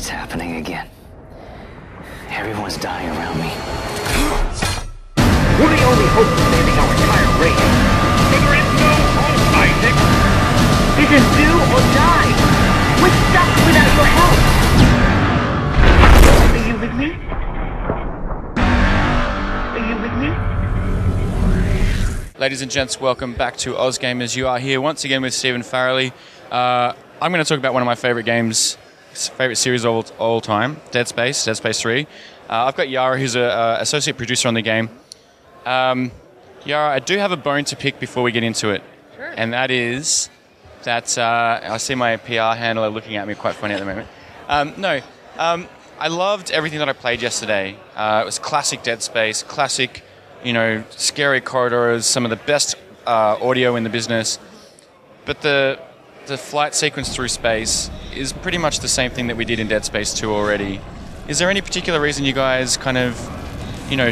It's happening again. Everyone's dying around me. We're the only hope of saving our entire race. There is no hope, Isaac. It is do or die. We're stuck without your help. Are you with me? Are you with me? Ladies and gents, welcome back to AusGamers. You are here once again with Stephen Farrelly. I'm going to talk about one of my favorite games, favorite series of all time, Dead Space 3. I've got Yara, who's an associate producer on the game. Yara, I do have a bone to pick before we get into it. Sure. And that is that I see my PR handler looking at me quite funny at the moment. I loved everything that I played yesterday. It was classic Dead Space, classic, scary corridors, some of the best audio in the business. But the flight sequence through space is pretty much the same thing that we did in Dead Space 2 already. Is there any particular reason you guys kind of,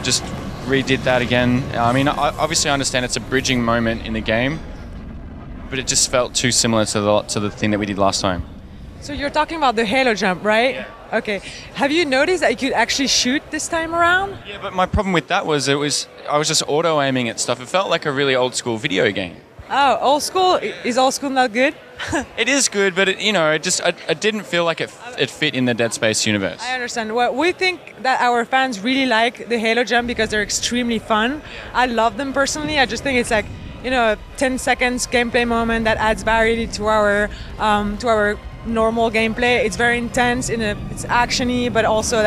just redid that again? I mean, obviously I understand it's a bridging moment in the game, but it just felt too similar to the thing that we did last time. So you're talking about the halo jump, right? Yeah. Okay. Have you noticed that you could actually shoot this time around? Yeah, but my problem with that was I was just auto-aiming at stuff. It felt like a really old-school video game. Oh, old school? Is old school not good? It is good, but it didn't feel like it fit in the Dead Space universe. I understand. Well, we think that our fans really like the halo jump because they're extremely fun. I love them personally. I just think it's like, a 10 seconds gameplay moment that adds variety to our normal gameplay. It's very intense, it's actiony, but also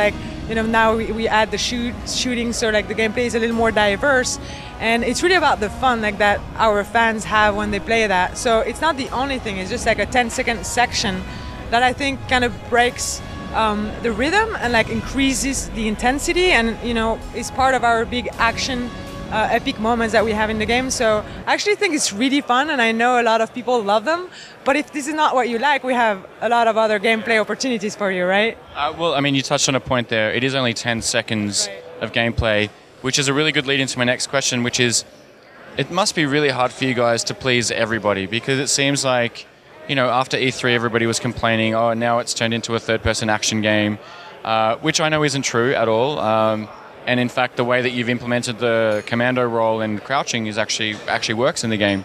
now we add the shooting, so the gameplay is a little more diverse, and it's really about the fun that our fans have when they play that. So it's not the only thing, it's just a 10-second section that I think kind of breaks the rhythm and increases the intensity, and is part of our big action epic moments that we have in the game. So I actually think it's really fun, and I know a lot of people love them. But if this is not what you like, we have a lot of other gameplay opportunities for you, right? Well, I mean, you touched on a point there. It is only 10 seconds of gameplay, which is a really good lead into my next question, which is, it must be really hard for you guys to please everybody, because it seems like, after E3, everybody was complaining, oh, now it's turned into a third-person action game, which I know isn't true at all. And in fact, the way that you've implemented the commando role and crouching is actually works in the game.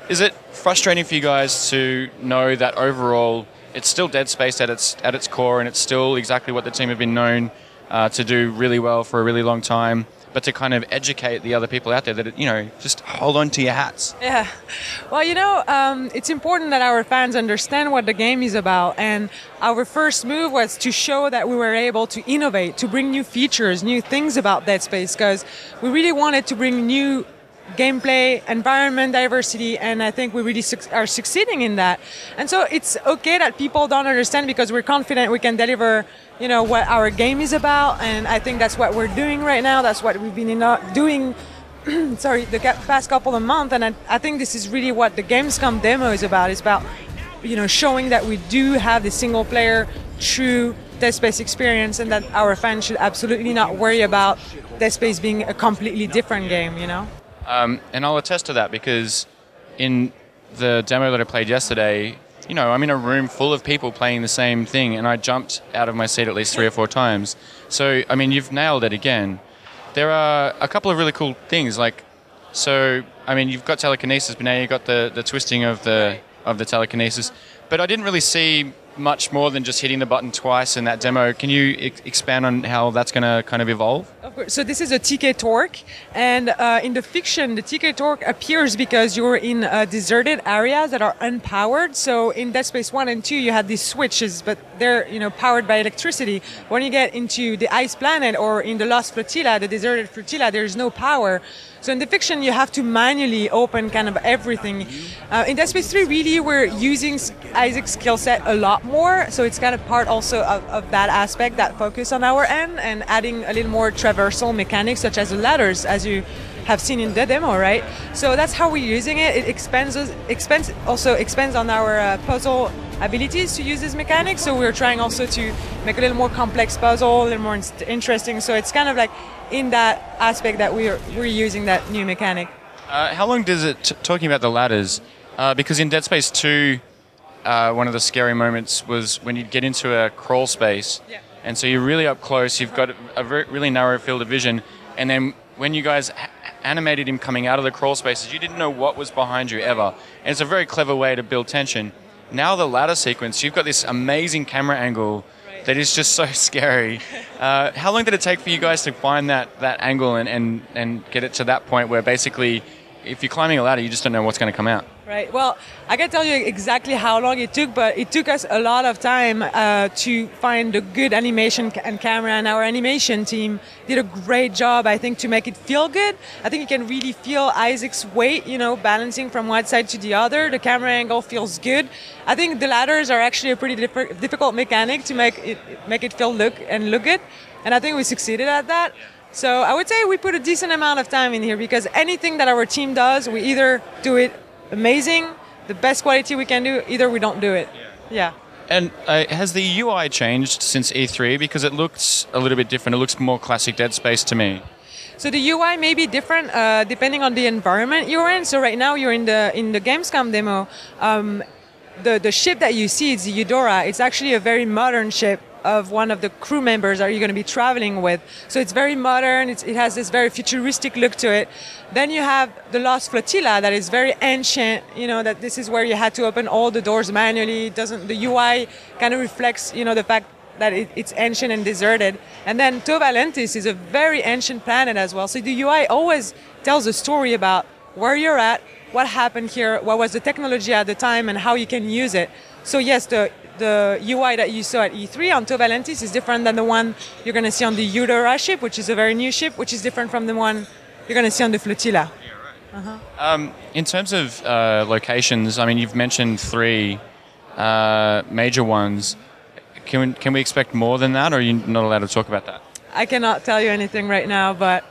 Is it frustrating for you guys to know that overall it's still Dead Space at its core, and it's still exactly what the team have been known to do really well for a really long time, but to kind of educate the other people out there that, just hold on to your hats? Yeah. Well, it's important that our fans understand what the game is about. And our first move was to show that we were able to innovate, to bring new features, new things about Dead Space, because we really wanted to bring new gameplay, environment diversity, and I think we really are succeeding in that. And so it's okay that people don't understand, because we're confident we can deliver what our game is about, and I think that's what we're doing right now. That's what we've been doing the past couple of months, and I think this is really what the Gamescom demo is about. It's about showing that we do have the single player true Dead Space experience, and that our fans should absolutely not worry about Dead Space being a completely different game, And I'll attest to that, because in the demo that I played yesterday, I'm in a room full of people playing the same thing, and I jumped out of my seat at least 3 or 4 times. So, I mean, you've nailed it again. There are a couple of really cool things, you've got telekinesis, but now you've got the twisting of the telekinesis. But I didn't really see much more than just hitting the button twice in that demo. Can you expand on how that's going to kind of evolve? Of course. So this is a TK torque, and in the fiction, the TK torque appears because you're in deserted areas that are unpowered. So in Dead Space 1 and 2, you had these switches, but they're powered by electricity. When you get into the ice planet or in the Lost Flotilla, the deserted flotilla, there's no power. So in the fiction, you have to manually open kind of everything. In Dead Space 3, really, we're using Isaac's skill set a lot more. So it's kind of part also of that aspect, that focus on our end, and adding a little more traversal mechanics, such as the ladders, as you have seen in the demo, right? So that's how we're using it. It expands on our puzzle abilities to use this mechanic. So we're trying also to make a little more complex puzzle, a little more interesting. So it's kind of in that aspect that we're using that new mechanic. How long does it, talking about the ladders, because in Dead Space 2, one of the scary moments was when you'd get into a crawl space, and so you're really up close. You've got a really narrow field of vision, and then when you guys animated him coming out of the crawl spaces, you didn't know what was behind you ever. And it's a very clever way to build tension. Now the ladder sequence, you've got this amazing camera angle that is just so scary. How long did it take for you guys to find that angle and get it to that point where basically if you're climbing a ladder, you just don't know what's going to come out? Right. Well, I can tell you exactly how long it took, but it took us a lot of time to find a good animation and camera, and our animation team did a great job, I think, to make it feel good. I think you can really feel Isaac's weight, balancing from one side to the other. The camera angle feels good. I think the ladders are actually a pretty difficult mechanic to make it look good, and I think we succeeded at that. So I would say we put a decent amount of time in here, because anything that our team does, we either do it amazing, the best quality we can do, either we don't do it. Yeah. And has the UI changed since E3? Because it looks a little bit different. It looks more classic Dead Space to me. So the UI may be different depending on the environment you're in. So right now you're in the Gamescom demo. The ship that you see, it's the Eudora. It's actually a very modern ship of one of the crew members that you're going to be traveling with. So it's very modern, it has this very futuristic look to it. Then you have the Lost Flotilla that is very ancient, that this is where you had to open all the doors manually. The UI kind of reflects, the fact that it's ancient and deserted. And then To Valentis is a very ancient planet as well. So the UI always tells a story about where you're at, what happened here, what was the technology at the time, and how you can use it. So yes, the UI that you saw at E3 on To Valentis is different than the one you're going to see on the Eudora ship, which is a very new ship, which is different from the one you're going to see on the Flotilla. Yeah, right. In terms of locations, I mean, you've mentioned 3 major ones. Can we expect more than that, or are you not allowed to talk about that? I cannot tell you anything right now, but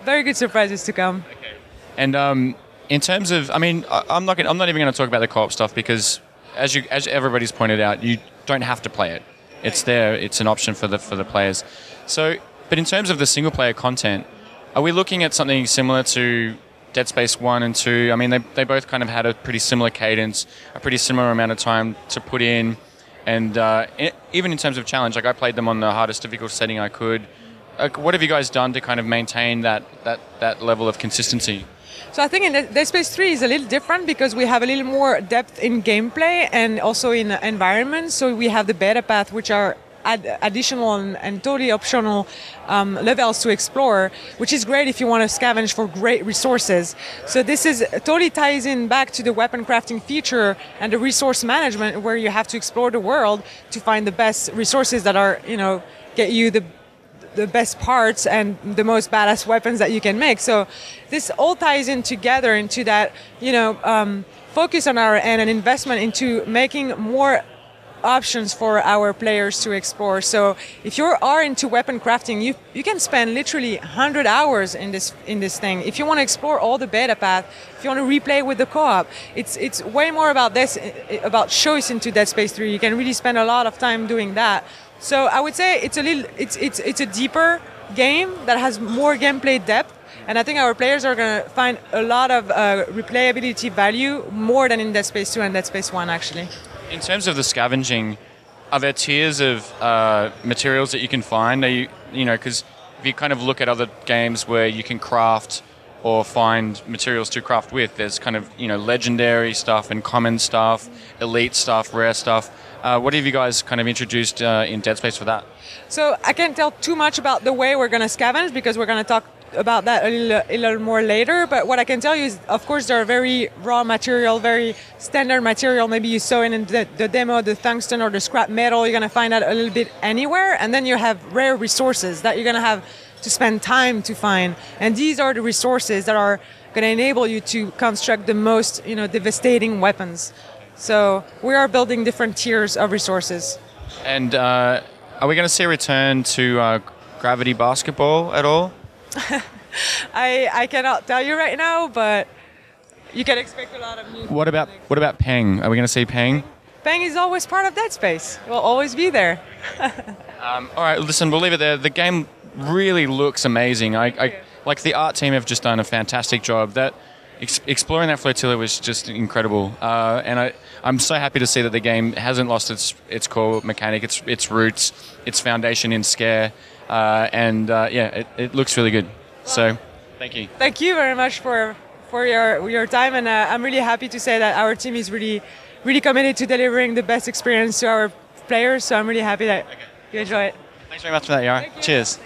very good surprises to come. Okay. And in terms of, I mean, I'm not even going to talk about the co-op stuff, because as everybody's pointed out, you don't have to play it. It's there. It's an option for the players. So, but in terms of the single player content, are we looking at something similar to Dead Space 1 and 2? I mean, they both kind of had a pretty similar cadence, a pretty similar amount of time to put in, and even in terms of challenge, like I played them on the hardest difficult setting I could. What have you guys done to kind of maintain that level of consistency? So I think in Dead Space 3 is a little different, because we have a little more depth in gameplay and also in environments. So we have the beta path, which are additional and totally optional levels to explore, which is great if you want to scavenge for great resources. So this totally ties in back to the weapon crafting feature and the resource management, where you have to explore the world to find the best resources that are, get you the best parts and the most badass weapons that you can make. So this all ties in together into that, focus on our end and investment into making more options for our players to explore. So if you are into weapon crafting, you can spend literally 100 hours in this thing. If you want to explore all the beta path, if you want to replay with the co-op, it's way more about about choice into Dead Space 3. You can really spend a lot of time doing that. So I would say it's a deeper game that has more gameplay depth, and I think our players are going to find a lot of replayability value more than in Dead Space 2 and Dead Space 1 actually. In terms of the scavenging, are there tiers of materials that you can find? Are because if you kind of look at other games where you can craft or find materials to craft with, there's kind of legendary stuff and common stuff, elite stuff, rare stuff. What have you guys kind of introduced in Dead Space for that? So I can't tell too much about the way we're going to scavenge, because we're going to talk about that a little more later. But what I can tell you is, of course, there are very raw material, very standard material. Maybe you saw in the demo, the tungsten or the scrap metal. You're going to find that a little bit anywhere. And then you have rare resources that you're going to have to spend time to find. And these are the resources that are going to enable you to construct the most devastating weapons. So we are building different tiers of resources. And are we going to see a return to gravity basketball at all? I cannot tell you right now, but you can expect a lot of new. What about Peng? Are we going to see Peng? Peng is always part of Dead Space. It will always be there. All right, listen, we'll leave it there. The game really looks amazing. Like the art team have just done a fantastic job. exploring that flotilla was just incredible, and I'm so happy to see that the game hasn't lost its core mechanic, its roots, its foundation in scare, and it looks really good. So, thank you. Thank you very much for your time, and I'm really happy to say that our team is really committed to delivering the best experience to our players. So I'm really happy that you enjoy it. Thanks very much for that, Yara. Cheers.